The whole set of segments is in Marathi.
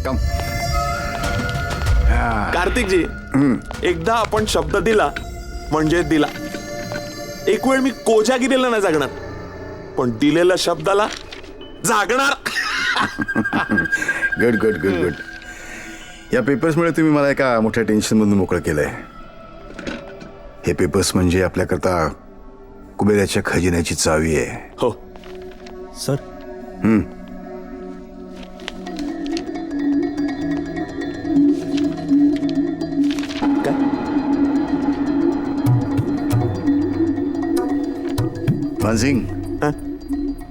कम. कार्तिकजी, एकदा आपण शब्द दिला म्हणजे दिला. एक वेळ मी कोजागिरीला नाही जागणार, पण दिलेल्या शब्दाला जागणार. Good good good good. या पेपर्समुळे तुम्ही मला एका मोठ्या टेन्शनमधून मोकळं केलंय. हे पेपर्स म्हणजे आपल्याकरता कुबेराच्या खजिन्याची चावी आहे. हो सर. काय? मानसिंग, हा?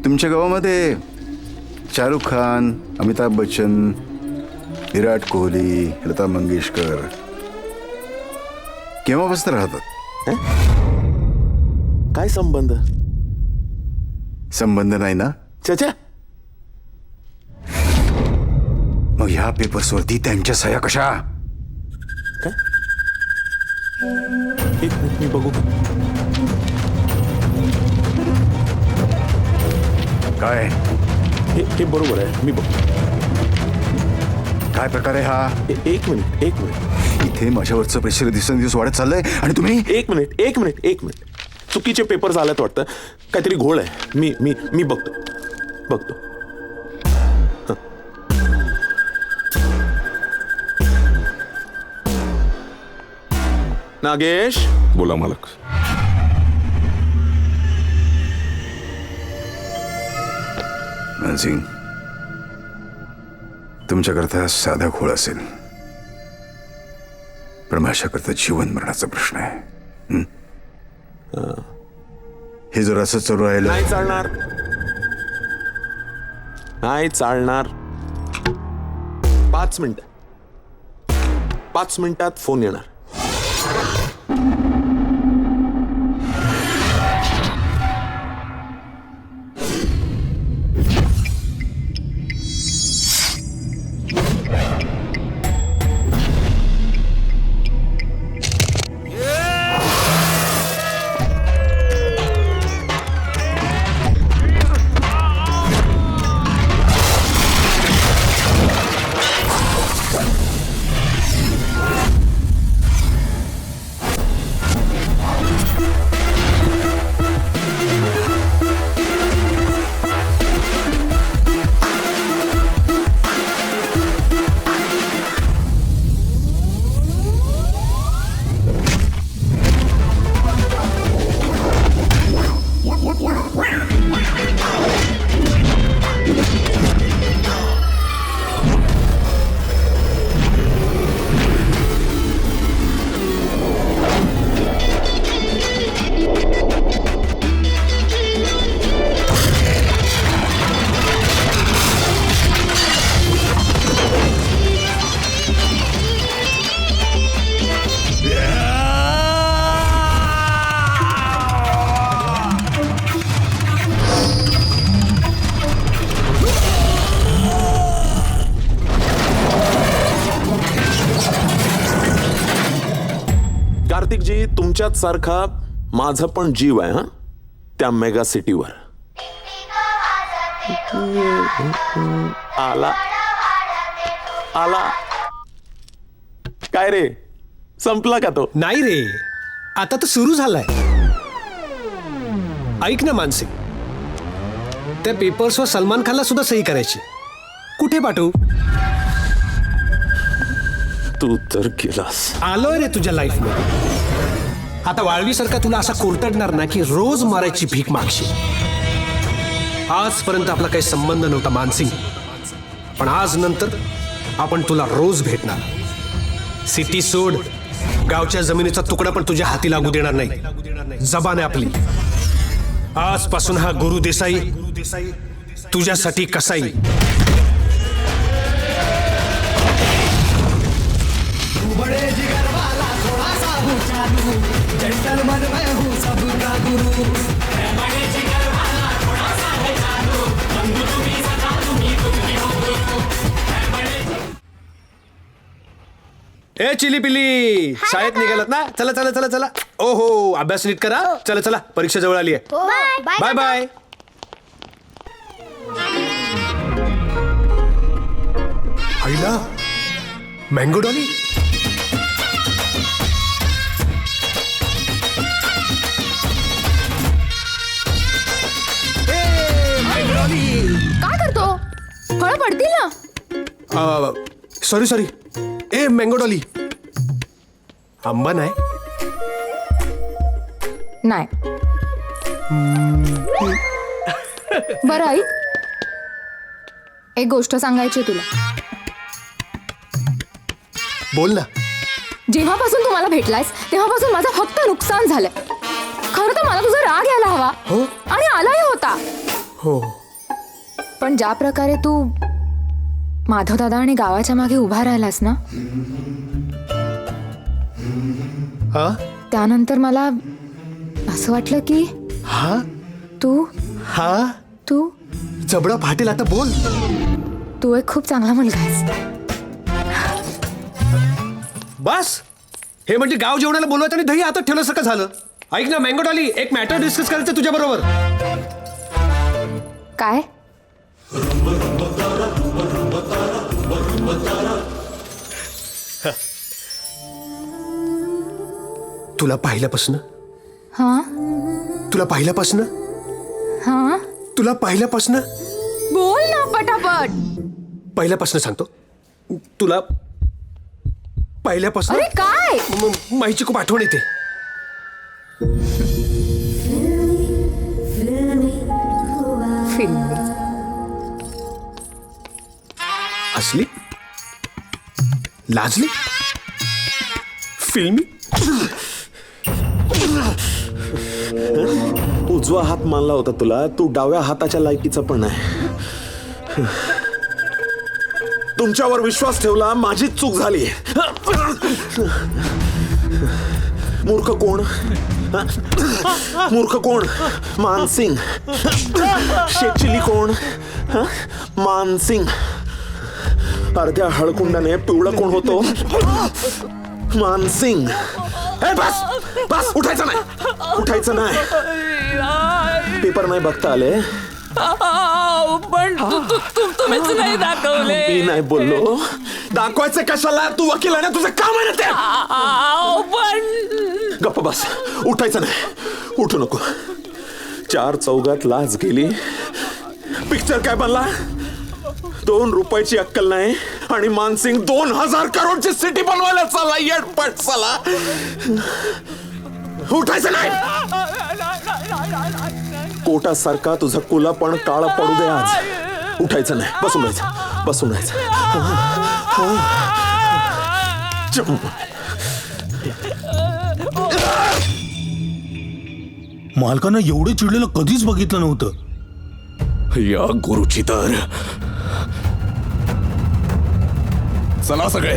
तुमच्या गावामध्ये शाहरुख खान, अमिताभ बच्चन, विराट कोहली, लता मंगेशकर केव्हापासून राहतात? काय संबंध? संबंध नाही ना? चचा, मग ह्या पेपर्सवरती त्यांच्या सह्या कशा? काय? एक मिनिट, मी बघू. काय हे बरोबर आहे, मी बघू. काय प्रकार आहे हा? एक मिनिट. इथे माझ्यावरचं प्रेशर दिवसेंदिवस वाढत चाललंय आणि तुम्ही एक मिनिट. चुकीचे पेपर झाल्यात वाटतं. काहीतरी घोळ आहे. मी बघतो. हं. नागेश, बोला मालक. मानसिंग, तुमच्याकरता साधा घोळ असेल, पण माझ्याकरता जीवन मरणाचा प्रश्न आहे. हे जर असं चालू राहिलं. नाही चालणार. 5 मिनिटात फोन येणार. कार्तिकजी, तुमच्याच सारखा माझा पण जीव आहे. त्या मेगा सिटीवर. आला काय रे, संपला का तो? नाही रे, आता तर सुरू झालाय. ऐक ना मानसिक, त्या पेपर्सवर सलमान खानला सुद्धा सही करायची. कुठे पाठवू? तू तर गेलास. आलोय रे तुझ्या लाईफ मध्ये. आता वाळवीसारखा तुला असा कोरतडणार ना की रोज मारायची भीक मागशी. आजपर्यंत आपला काही संबंध नव्हता मानसिंग, पण आज नंतर आपण तुला रोज भेटणार. सिटी सोड, गावच्या जमिनीचा तुकडा पण तुझ्या हाती लागू देणार नाही. जबान आहे आपली. आजपासून हा गुरु देसाई तुझ्यासाठी कसाई. ए चिली पिली, शाळेत निघालात ना? चला चला चला चला. ओहो, अभ्यास नीट करा. चला चला, परीक्षा जवळ आली आहे. Bye bye. आईला मँगो डॉली. काय करतो? फळं पडतील ना. Sorry sorry. ए मँगो डॉली, आंबा नाही. नाही. बरं आई, एक गोष्ट सांगायची आहे तुला. बोल ना. जेव्हापासून तू मला भेटलायस तेव्हापासून माझं फक्त नुकसान झालंय. खरं तर मला तुझा राग यायला हवा हो? आणि आलाही होता. हो. पण ज्या प्रकारे तू माधव दादा आणि गावाच्या मागे उभा राहिलास ना, हा त्यानंतर मला असं वाटलं की हा तू हा तू जबडा फाटेल. आता बोल. तू एक खूप चांगला मुलगा आहेस. बस, हे म्हणजे गाव जेवणाला बोलवायचं आणि दही हातात ठेवल्यासारखं झालं. ऐक ना मँगो डॉली, एक मॅटर डिस्कस करायचं तुझ्या बरोबर. काय? तुला पाहिल्यापासून हा तुला पाहिल्यापासून हा तुला पाहिल्यापासून बोल ना पटापट. पहिल्यापासून सांगतो. तुला पहिल्यापासून अरे काय? माईची खूप आठवण येते. फिल्मी. असली लाजली फिल्मी. उजवा हात मानला होता तुला, तू डाव्या हाताच्या लायकीचा पण आहे. तुमच्यावर विश्वास ठेवला, माझीच चूक झाली. मूर्ख कोण? मूर्ख कोण? मानसिंग. शेचिली कोण? मानसिंग. अर्ध्या हळकुंडाने पिवळं कोण होतो? मानसिंग. बस बस, उठायचं नाही, उठायचं नाही. पेपर नाही बघता आले. पण तुम्हीच नाही दाखवले. मी नाही बोललो. दाखवायचं कशाला? तू वकील आहे ना, तुझं काम आहे ना ते. पण गप्प बस, उठायचं नाही, उठू नको. चार चौघात लाच गेली. पिक्चर काय बनला? 2 रुपयाची अक्कल नाही आणि मानसिंग 2000 करोडची सिटी बनवायला चालला. येडपट चला. उठायचं नाही. कोटासारखा तुझा कुला पण काळा पडू दे आज. उठायचं नाही, बसून राहायचं, बसून राहायचं. मालकानं एवढे चिडलेलं कधीच बघितलं नव्हतं. या गुरुची तर. चला सगळे.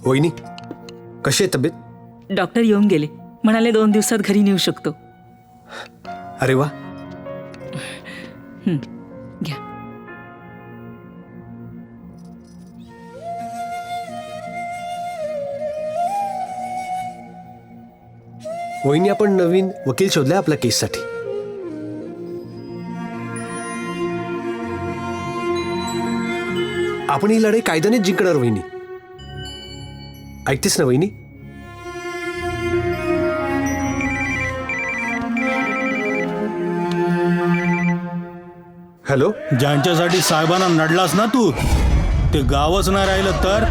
वहिनी, कशी आहे तब्येत? डॉक्टर येऊन गेले, म्हणाले 2 दिवसात घरी नेऊ शकतो. अरे वा. घ्या. वहिनी, आपण नवीन वकील शोधलाय आपल्या केससाठी. आपण ही लढाई कायद्यानेच जिंकणार वहिनी. ऐकतेस ना वहिनी? हॅलो. ज्यांच्यासाठी साहेबांना नडलास ना तू, ते गावच नाही राहिलं तर.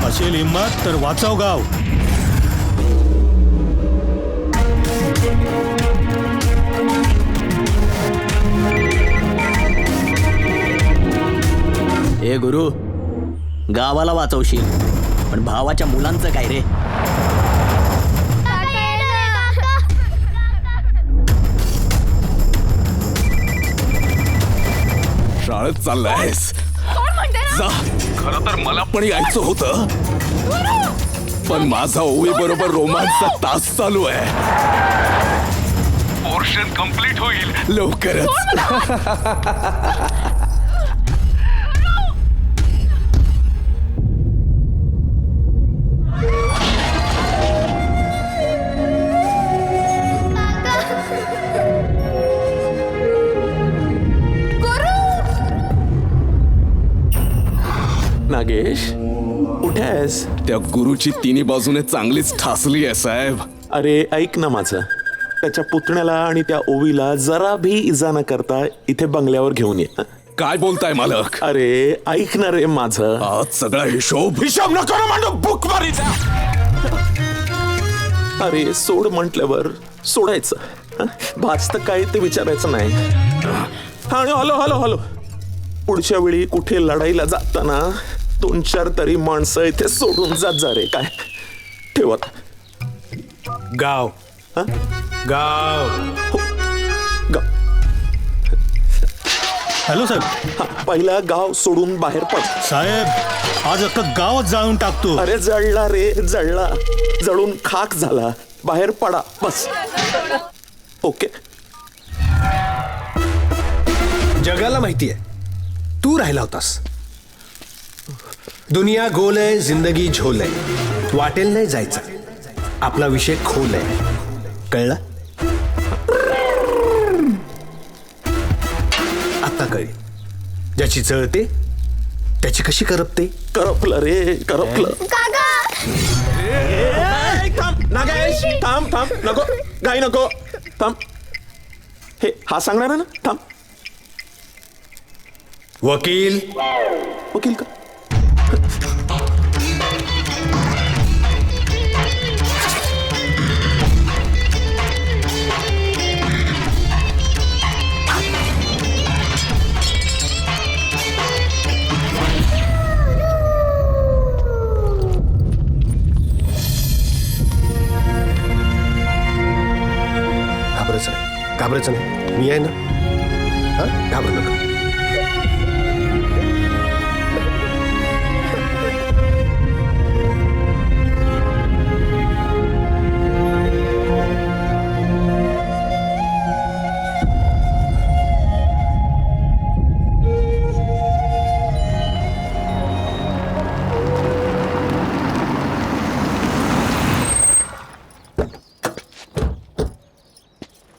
असेल हिंमत तर वाचव गाव. ए गुरु, गावाला वाचवशील पण भावाच्या मुलांचं काय रे? शाळेत चाललायस? जा. खरं तर मला पण यायचं होतं, पण माझा ओवी बरोबर रोमांसचा तास चालू आहे. पोर्शन कंप्लीट होईल लवकरच. नागेश कुठे आहेस? त्या गुरुची तिन्ही बाजूने चांगलीच ठासली आहे साहेब. अरे ऐक ना माझं, त्याच्या पुतण्याला आणि त्या ओवीला जरा भी इजा न करता इथे बंगल्यावर घेऊन ये. काय बोलताय मालक? अरे ऐक ना रे माझं. आज सगळा हिशोब नको ना मांडू, बुक मारीचा. अरे सोड म्हटल्यावर सोडायचं. हं? भाजतं काय ते विचारायचं नाही. आणि हॅलो हॅलो हॅलो, पुढच्या वेळी कुठे लढाईला जाताना 2-4 तरी माणसं इथे सोडून जात जा रे. काय ठेवत गाव गाव हॅलो साहेब. पहिला गाव सोडून बाहेर पड. साहेब आज अख्खं गावच जाळून टाकतो. अरे जळला रे, जळला, जळून खाक झाला. बाहेर पडा बस. ओके. जगाला माहिती आहे तू राहिला होतास. दुनिया गोल आहे, जिंदगी झोल आहे, वाटेल नाही जायचं, आपला विषय खोल आहे, कळला? आता कळेल ज्याची जळते त्याची कशी करपते. करपलं रे, करपलं. थांब नागेश, थांब थांब, नको घाई नको, थांब. हे हा सांगणार आहे ना, थांब. वकील वकील का? घाबरायचं नाही, मी आहे ना. हा घाबरू नका.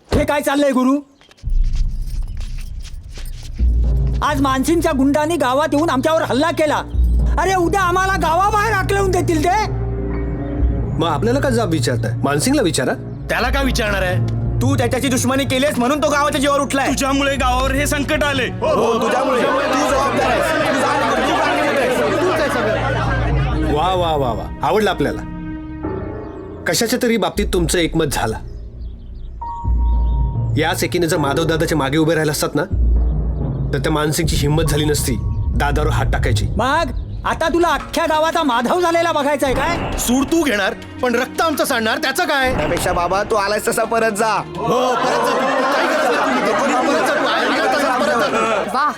हे काय चाललंय गुरु? आज मानसिंगच्या गुंडांनी गावात येऊन आमच्यावर हल्ला केला. अरे उद्या आम्हाला गावाबाहेर हाकलवून देतील ते. मग आपल्याला का जाब विचारताय? मानसिंगला विचारा. त्याला काय विचारणार आहे? तू त्याच्याची दुश्मनी केलीस म्हणून तो गावाच्या जीवावर उठलाय. तुझ्यामुळे गावावर हे संकट आले. वा वा वा वा, आवडलं आपल्याला. कशाच्या तरी बाबतीत तुमचं एकमत झाला. याच एकीने जर माधव दादाच्या मागे उभे राहिले असतात ना, तर त्या मानसिंगची हिंमत झाली नसती दादावर हात टाकायची. मग आता तुला अख्ख्या गावाचा माधव झालेला बघायचाय काय? सूड तू घेणार पण रक्त आमचं सांडणार, त्याचं काय? त्यापेक्षा बाबा तू आलायस तसा परत जा. वा,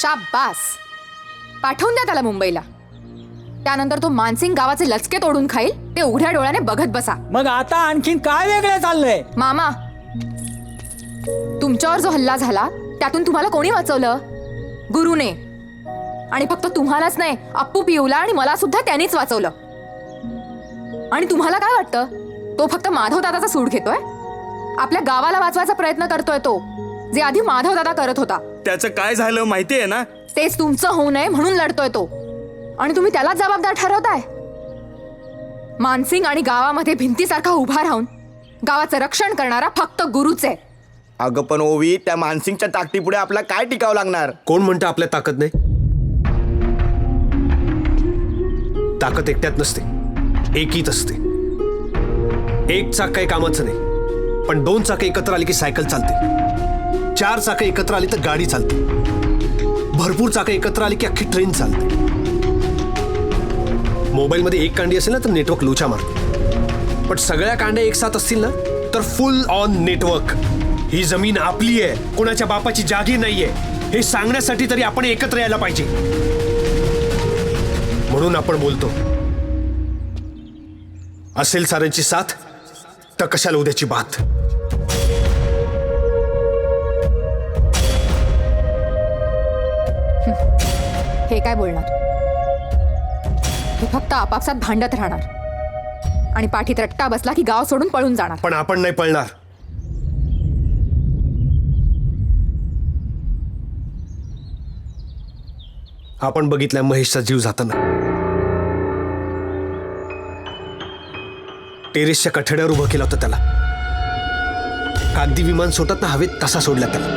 शाबास. पाठवून द्या त्याला मुंबईला. त्यानंतर तो मानसिंग गावाचे लचके तोडून खाईल, ते उघड्या डोळ्याने बघत बसा. मग आता आणखीन काय वेगळं चाललंय? मामा, तुमच्यावर जो हल्ला झाला त्यातून तुम्हाला कोणी वाचवलं? गुरुने. आणि फक्त तुम्हालाच नाही, अप्पू, पिऊला आणि मला सुद्धा त्यांनीच वाचवलं. आणि तुम्हाला काय वाटतं, तो फक्त माधव दादाचा सूड घेतोय? आपल्या गावाला वाचवायचा प्रयत्न करतोय तो, जे आधी माधव दादा करत होता. त्याचं काय झालं माहितीये ना? तेच तुमचं होऊ नये म्हणून लढतोय तो, आणि तुम्ही त्यालाच जबाबदार ठरवताय. मानसिंग आणि गावामध्ये भिंतीसारखा उभा राहून गावाचं रक्षण करणारा फक्त गुरुच आहे. अगं पण ओवी, त्या मानसिंगच्या ताकदीपुढे आपला काय टिकावं लागणार? कोण म्हणतं आपल्या ताकद नाही? ताकद एकट्यात नसते, एकीत असते. एक चाक काही कामाचं नाही, पण 2 चाकं एकत्र आली की सायकल चालते. 4 चाकं एकत्र आली तर गाडी चालते. भरपूर चाकं एकत्र आली की अख्खी ट्रेन चालते. मोबाईलमध्ये एक कांडी असेल ना तर नेटवर्क लोचा मारतो, पण सगळ्या कांड्या एक साथ असतील ना तर फुल ऑन नेटवर्क. ही जमीन आपली आहे, कोणाच्या बापाची जागीर नाहीये, हे सांगण्यासाठी तरी आपण एकत्र यायला पाहिजे. म्हणून आपण बोलतो, असेल साऱ्यांची साथ तर कशाला उद्याची बात. हे काय बोलणार? हे फक्त आपापसात भांडत राहणार आणि पाठीत रट्टा बसला की गाव सोडून पळून जाणार. पण आपण नाही पळणार. आपण बघितलाय महेशचा जीव जाताना. टेरेसच्या कठड्यावर उभं केलं होतं त्याला. कागदी विमान सोडत ना हवेत तसा सोडला त्याला.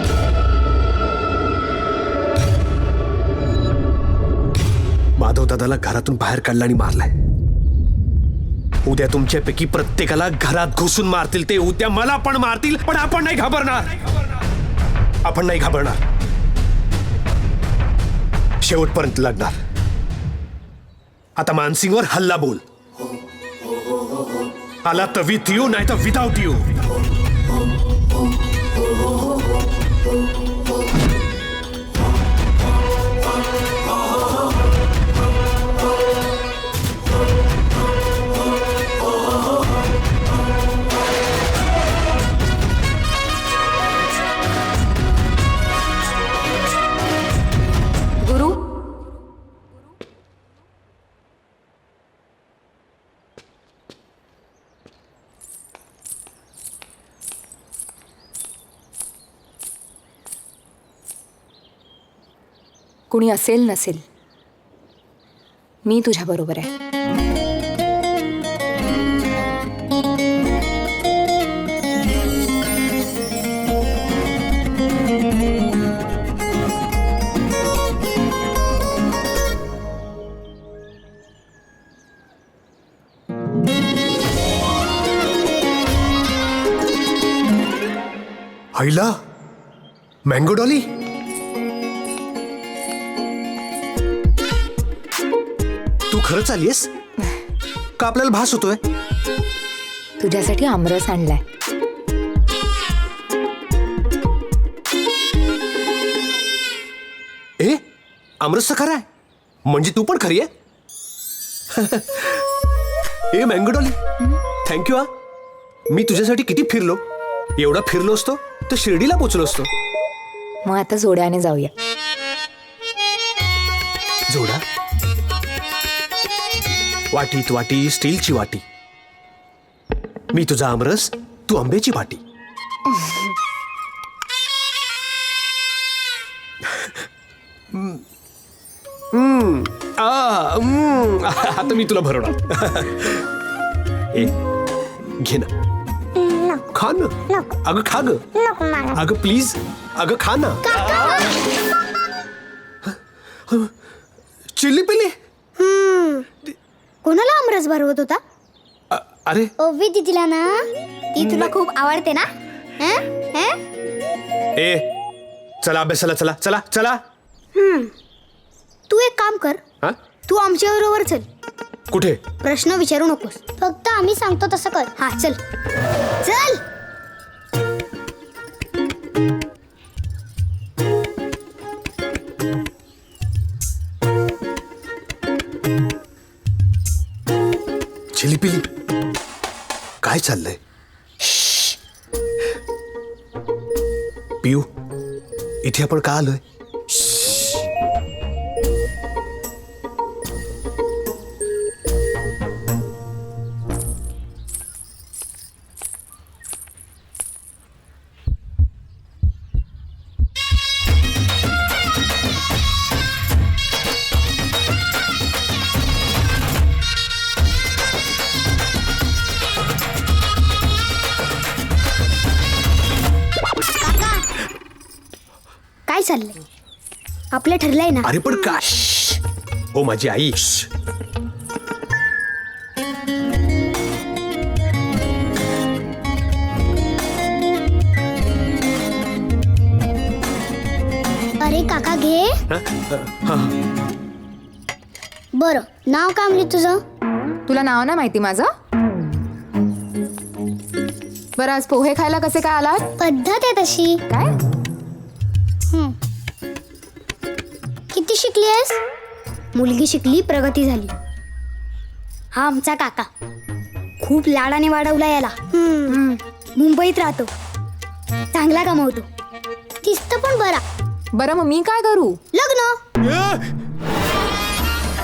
माधव दादाला घरातून बाहेर काढला आणि मारलाय. उद्या तुमच्यापैकी प्रत्येकाला घरात घुसून मारतील ते. उद्या मला पण मारतील, पण आपण नाही घाबरणार. आपण नाही घाबरणार. शेवटपर्यंत लढणार. आता मानसिंगवर हल्ला बोल. आला तर विथ यू, नाही तर विदाउट यू. गुरु, कुणी असेल नसेल, मी तुझ्या बरोबर आहे. आईला मँगो डॉली. तू खरंच आलीयस का आपल्याला भास होतोय? तुझ्यासाठी आमरस आणलाय. ए आमरसचं खरं आहे म्हणजे तू पण खरी आहे. ए मँगो डॉली, थँक्यू. हा मी तुझ्यासाठी किती फिरलो. एवढा फिरलो असतो तर शिर्डीला पोचलो असतो. मग आता जोड्याने जाऊया. जोडा? वाटीत वाटी, स्टीलची वाटी. मी तुझा आमरस, तू आंब्याची वाटी. आता मी तुला भरवणार. ए घे ना, खा ना. अगं खा ग. अगं प्लीज, अगं खा ना. चिल्ली पिल्ली. कोणाला आमरस भरवत होता? अरे ओवी दिदीला ना. ती तुला खूप आवडते ना. ए चला अभ्यासाला. चला चला चला. तू एक काम कर. हा? तू आमच्या बरोबर चल. कुठे? प्रश्न विचारू नकोस. फक्त आम्ही सांगतो तसं कर. हा चल चल. चिली पिली काय चाललंय? पिऊ, इथे आपण का आलोय? काय चाललंय? आपलं ठरलंय ना. अरे पण काय? हो माझी आई. अरे काका घे. बरं, नाव काय म्हणली तुझं? तुला नाव नाही माहिती माझं? बरं, आज पोहे खायला कसे काय आलात? पद्धत आहे तशी. काय? किती शिकलीस? मुलगी शिकली, प्रगती झाली. हा आमचा काका खूप लाडाने वाढवला याला. मुंबईत राहतो, चांगला कमवतो, दिसतं पण बरा. बरं मग मी काय करू? लग्न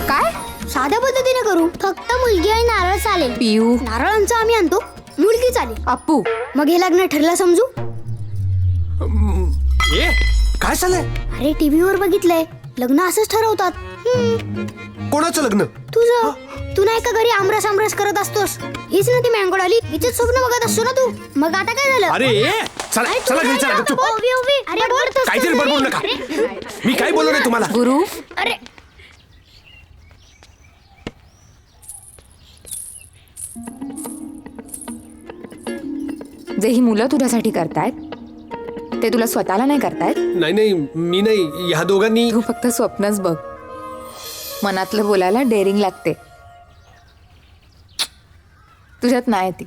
काय? साध्या पद्धतीने करू. फक्त मुलगी आणि नारळ चालेल. पिऊ, नारळांचं आम्ही आणतो, मुलगी चालेल. अप्पू, मग हे लग्न ठरलं समजू. ए काय चाललंय? अरे टीव्हीवर बघितलंय, लग्न असंच ठरवतात. कोणाचं लग्न? तुझं. तू नाही का घरी आमरस आमरस करत असतोस? हीच ना ती मँगो डॉली. हिचंच स्वप्न बघत असतो ना तू. मग आता काय झालं? अरे चला अरे, चला तू घरी चला काय चुप. उभी उभी. अरे बोलतोस काहीतरी तू बडबड घरी. नका. मी काय बोललो नाही तुम्हाला. गुरु अरे जे ही मुलं तुझ्यासाठी करतायत ते तुला स्वतःला नाही करतायत. नाही नाही मी नाही, ह्या दोघांनी. तू फक्त स्वप्नच बघ. मनातलं बोलायला डेअरिंग लागते. तुझ्यात नाही ती.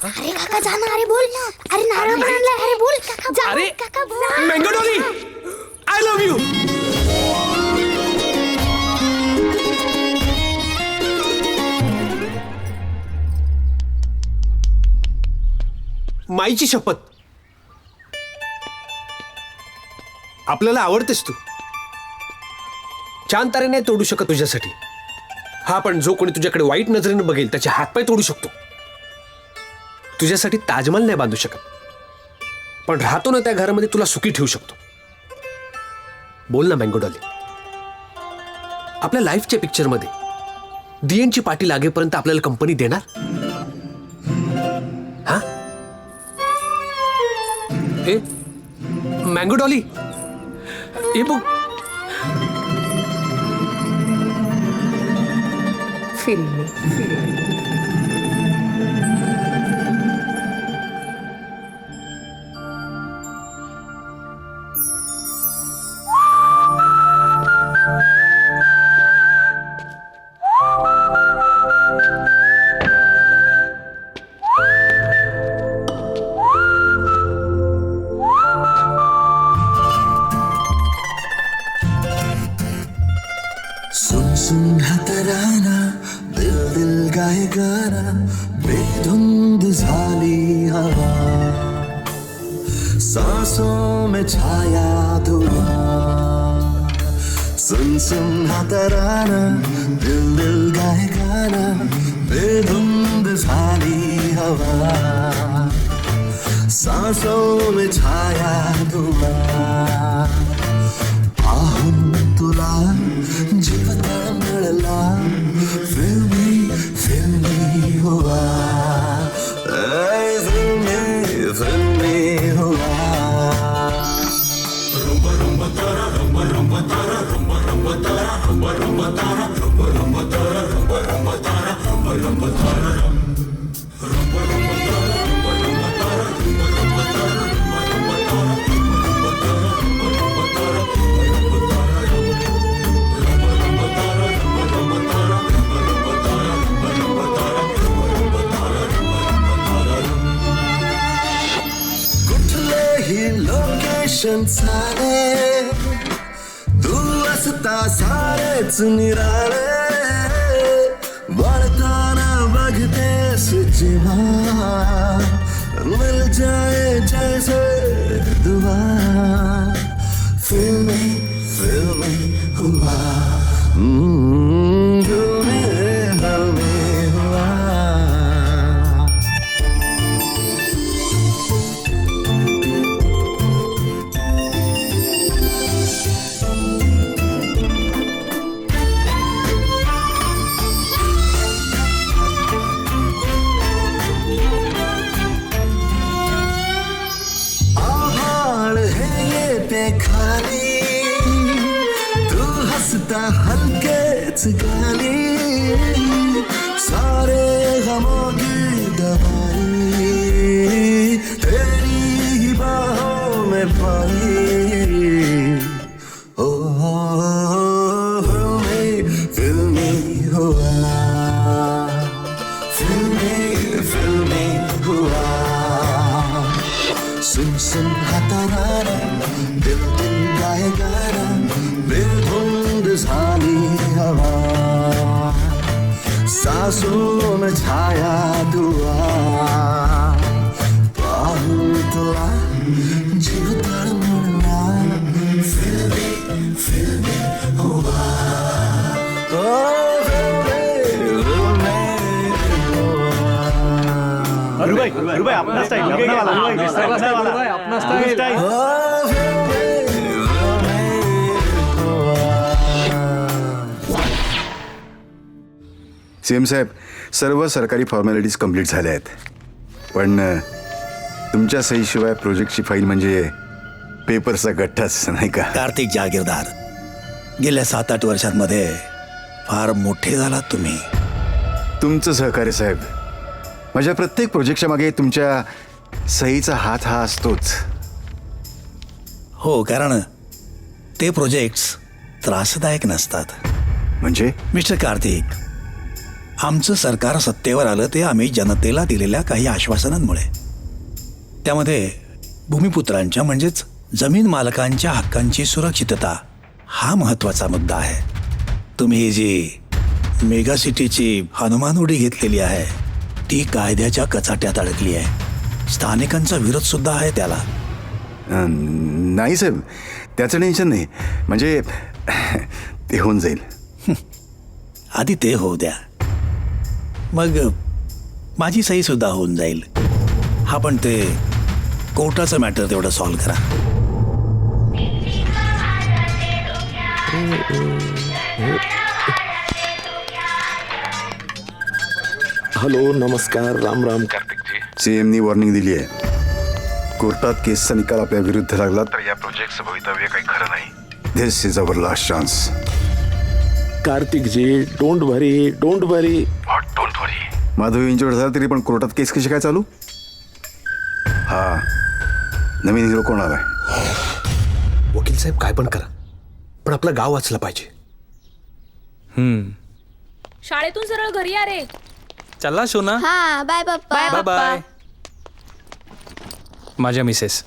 अरे काका जा ना. अरे बोल ना. अरे नारळ पण आणलाय. अरे बोल काका. जा अरे काका बोल. Mango dolly, I love you. माईची शपथ, आपल्याला आवडतेस तू. चांद तारे नाही तोडू शकत तुझ्यासाठी. हा पण जो कोणी तुझ्याकडे वाईट नजरेने बघेल त्याचे हातपाय तोडू शकतो. तुझ्यासाठी ताजमहल नाही बांधू शकत, पण राहतो ना त्या घरामध्ये तुला सुखी ठेवू शकतो. बोल ना मँगो डॉली. आपल्या लाईफच्या पिक्चरमध्ये दियनची पाठी लागेपर्यंत आपल्याला कंपनी देणार? हा ए मँगो डॉली, ए बघ. फिल्मी सुन सुन हा तराना, दिल दिल गाए गाना, बेधुंद झाली हवा, सांसों में छाया धुआं. सुन सुन हा तराना, दिल दिल गाए गाना, बेधुंद झाली हवा, सांसों में छाया धुआं. आहून तुला जीव तळमळला, फिल्मी फिल्मी हुआ, फिल्मी फिल्मी हुआ. लोकेशन सारे तू असता सारेच निराळे, वळताना बघतेस जेव्हा, मिल जाए जैसे दुआ, फिल्मी फिल्मी हुआ, फिल्मी फिल्मी हुआ. खाली तू हंसता हल्केच गाली, सारे गमों की दवाई तेरी ही बाहों में पाई. ओ फिल्मी फिल्मी हुआ, फिल्मी फिल्मी हुआ. सुन सुन हा तराना, दिल दिल गाए गाना, बेधुंद झाली हवा, सांसों में छाया धुआं. पाहून तुला जीव तळमळला, फिल्मी फिल्मी हुआ, अपना स्टाइल अपना स्टाइल. सीएम साहेब, सर्व सरकारी फॉर्मॅलिटीज कंप्लीट झाल्या आहेत, पण तुमच्या सहीशिवाय प्रोजेक्टची फाईल म्हणजे पेपरचा गठ्ठाच, नाही का? कार्तिक जागीरदार, गेल्या 7-8 वर्षांमध्ये फार मोठे झालात तुम्ही. तुमचं सहकार्य साहेब, माझ्या प्रत्येक प्रोजेक्टच्या मागे तुमच्या सहीचा हात हा असतोच. हो, कारण ते प्रोजेक्ट्स त्रासदायक नसतात. म्हणजे मिस्टर कार्तिक, आमचं सरकार सत्तेवर आलं ते आम्ही जनतेला दिलेल्या काही आश्वासनांमुळे. त्यामध्ये भूमिपुत्रांच्या म्हणजेच जमीन मालकांच्या हक्कांची सुरक्षितता हा महत्त्वाचा मुद्दा आहे. तुम्ही जी मेगा सिटीची हनुमान उडी घेतलेली आहे ती कायद्याच्या कचाट्यात अडकली आहे. स्थानिकांचा विरोध सुद्धा आहे त्याला. नाही साहेब, त्याचं टेन्शन नाही. म्हणजे ते होऊन जाईल. आधी ते होऊ द्या, मग माझी सही सुद्धा होऊन जाईल. हा, पण ते कोर्टाचं मॅटर तेवढं सॉल्व्ह करा. हॅलो, नमस्कार, राम राम. कार्तिकजी, सीएमनी वॉर्निंग दिली आहे. कोर्टात केसचा निकाल आपल्या विरुद्ध लागला तर या प्रोजेक्टचं भवितव्य काही खरं नाही. This is our last chance. Kartikji, don't worry, don't worry. What don't worry? Madhav injured झाला तरी पण कोर्टात केस कशी काय चालू? हा, नवीन हिरो कोण आलाय? वकील साहेब, काय पण करा, पण आपलं गाव वाचलं पाहिजे. शाळेतून सरळ घरी या रे. चला शोना. हा, बाय पप्पा. Bye bye. माझ्या मिसेस.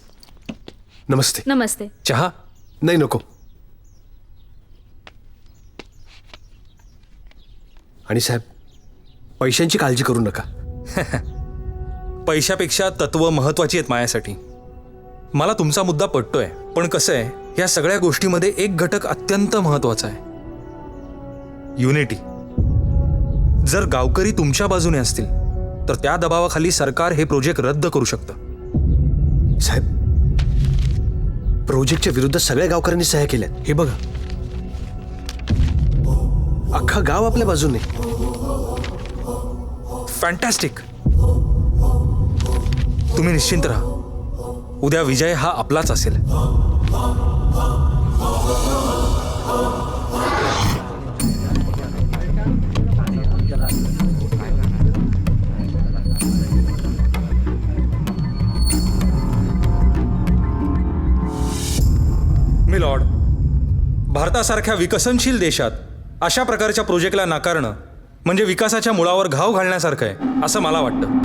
नमस्ते. नमस्ते. चहा? नाही, नको. आणि साहेब, पैशांची काळजी करू नका. पैशापेक्षा तत्व महत्वाची आहेत माझ्यासाठी. मला तुमचा मुद्दा पटतोय, पण कसं आहे, या सगळ्या गोष्टीमध्ये एक घटक अत्यंत महत्वाचा आहे, युनिटी. जर गावकरी तुमच्या बाजूने असतील तर त्या दबावाखाली सरकार हे प्रोजेक्ट रद्द करू शकतं. साहेब, प्रोजेक्टच्या विरुद्ध सगळ्या गावकऱ्यांनी सह्या केल्यात. हे बघा, अख्खा गाव आपल्या बाजूने. फॅन्टॅस्टिक. तुम्ही निश्चिंत राहा, उद्या विजय हा आपलाच असेल. मिलॉर्ड, भारतासारख्या विकसनशील देशात अशा प्रकारच्या प्रोजेक्टला नाकारणं म्हणजे विकासाच्या मुळावर घाव घालण्यासारखं आहे असं मला वाटतं.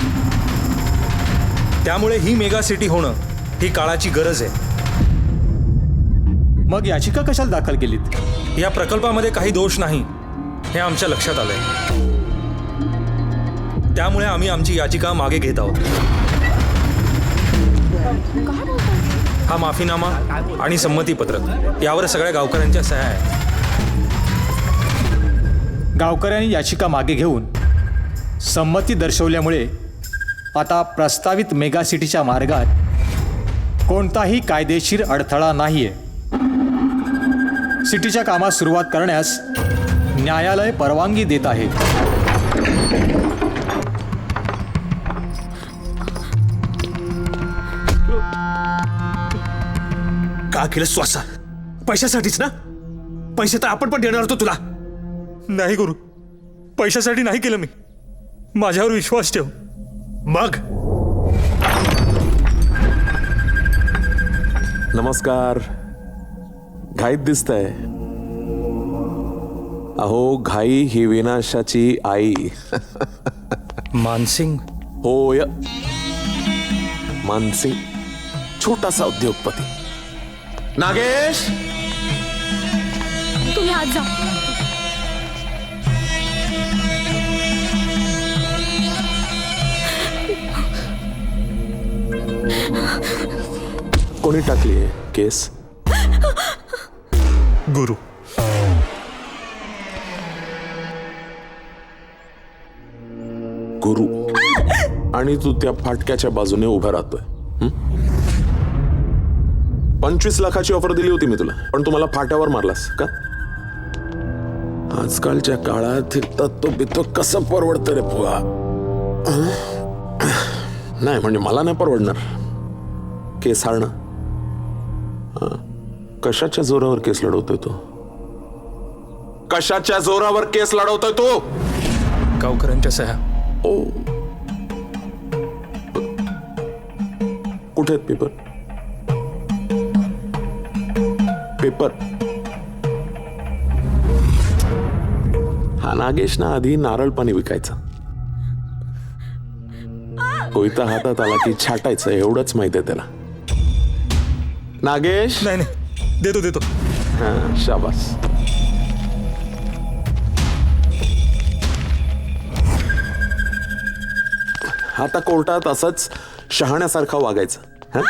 त्यामुळे ही मेगा सिटी होणं ही काळाची गरज आहे. मग याचिका कशाला दाखल केलीत? या प्रकल्पामध्ये काही दोष नाही हे आमच्या लक्षात आलंय. त्यामुळे आम्ही आमची याचिका मागे घेत आहोत. हा माफीनामा आणि संमतीपत्रक यावर सगळ्या गावकऱ्यांच्या सह्या आहेत. गावकऱ्यांनी याचिका मागे घेऊन संमती दर्शवल्यामुळे आता प्रस्तावित मेगा सिटीच्या मार्गात कोणताही कायदेशीर अडथळा नाहीये. सिटीच्या कामास सुरुवात करण्यास न्यायालय परवानगी देत आहे. का केलं श्वासा? पैशासाठीच ना? पैसे तर आपण पण देणार होतो तुला. नाही गुरु, पैशासाठी नाही केलं मी. माझ्यावर विश्वास ठेव. मग नमस्कार. घाईत दिसतंय. अहो, घाई ही विनाशाची आई. मानसिंग. होय, मानसिंग, छोटासा उद्योगपती. नागेश, तुम्ही आज जा. कोणी टाकली आहे केस? गुरु. गुरु. आणि तू त्या फाटक्याच्या बाजूने उभा राहतोय. 25 लाखाची ऑफर दिली होती मी तुला, पण तू मला फाट्यावर मारलास का? आजकालच्या काळात हे तत्व बित्व कसं परवडतं रे बुवा? नाही म्हणजे मला नाही परवडणार केस हारणं. कशाच्या जोरावर केस लढवतोय तो? कशाच्या जोरावर केस लढवतोय तो? गावकऱ्यांच्या सह्या. ओ कुठे आहेत पेपर? पेपर. हा नागेश ना आधी नारळ पाणी विकायचा. कोयता हातात आला की छाटायचं एवढंच माहिती आहे त्याला. नागेश. नाही नाही, देतो. हा शाबास. आता कोर्टात असंच शहाण्यासारखा वागायचं. हा?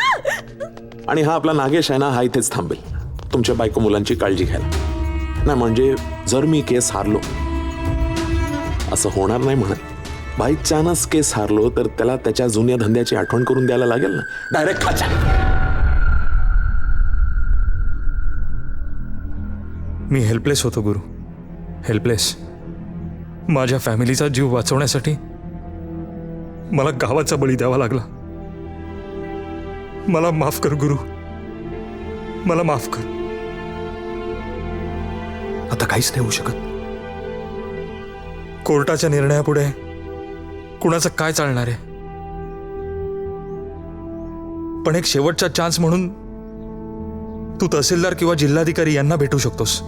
आणि हा आपला नागेश आहे ना, हा इथेच थांबेल तुमच्या बायको मुलांची काळजी घ्यायला. नाही म्हणजे जर मी केस हारलो, असं होणार नाही म्हणत, बाय चान्स केस हारलो तर त्याला त्याच्या जुन्या धंद्याची आठवण करून द्यायला लागेल ना. डायरेक्ट खाचा. मी हेल्पलेस होतो गुरु, हेल्पलेस. माझ्या फॅमिलीचा जीव वाचवण्यासाठी मला गावाचा बळी द्यावा लागला. मला माफ कर गुरु, मला माफ कर. आता काहीच नाही होऊ शकत. कोर्टाच्या निर्णयापुढे कुणाचं काय चालणार आहे? पण एक शेवटचा चान्स म्हणून तू तहसीलदार किंवा जिल्हाधिकारी यांना भेटू शकतोस.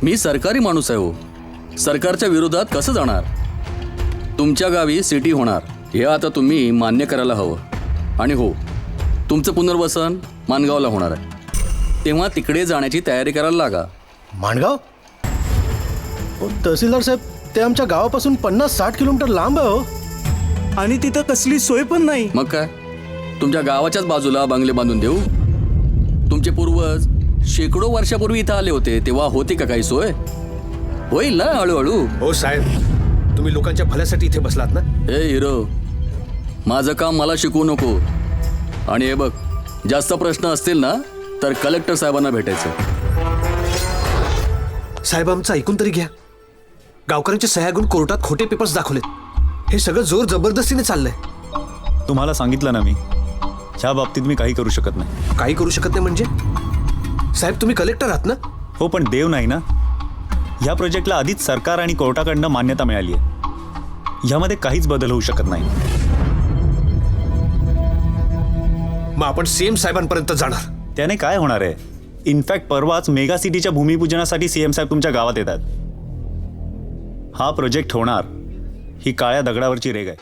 मी सरकारी माणूस आहे हो. सरकारच्या विरोधात कसं जाणार? तुमच्या गावी सिटी होणार हे आता तुम्ही मान्य करायला हवं. आणि हो, तुमचं पुनर्वसन माणगावला होणार आहे, तेव्हा तिकडे जाण्याची तयारी करायला लागा. माणगाव? तहसीलदार साहेब, ते आमच्या गावापासून 50-60 किलोमीटर लांब आहे हो. आणि तिथं कसली सोय पण नाही. मग काय, तुमच्या गावाच्याच बाजूला बंगले बांधून देऊ? तुमचे पूर्वज शेकडो वर्षापूर्वी इथं आले होते, तेव्हा होती का काही सोय? होईल ना हळूहळू. हो साहेब, तुम्ही लोकांच्या भल्यासाठी इथे बसलात ना. हे हिरो, माझं काम मला शिकवू नको. आणि हे बघ, जास्त प्रश्न असतील ना तर कलेक्टर साहेबांना भेटायचं. साहेब, आमचं ऐकून तरी घ्या. गावकऱ्यांच्या सह्या घेऊन कोर्टात खोटे पेपर्स दाखवलेत. हे सगळं जोर जबरदस्तीने चाललंय. तुम्हाला सांगितलं ना मी, ह्या बाबतीत मी काही करू शकत नाही. काही करू शकत नाही म्हणजे? साहेब, तुम्ही कलेक्टर आहात ना? हो, पण देव नाही ना. ह्या प्रोजेक्टला आधीच सरकार आणि कोर्टाकडनं मान्यता मिळाली आहे. ह्यामध्ये काहीच बदल होऊ शकत नाही. मग आपण सीएम साहेबांपर्यंत जाणार. त्याने काय होणार आहे? इनफॅक्ट परवाच मेगा सिटीच्या भूमिपूजनासाठी सीएम साहेब तुमच्या गावात येतात. हा प्रोजेक्ट होणार ही काळ्या दगडावरची रेग आहे.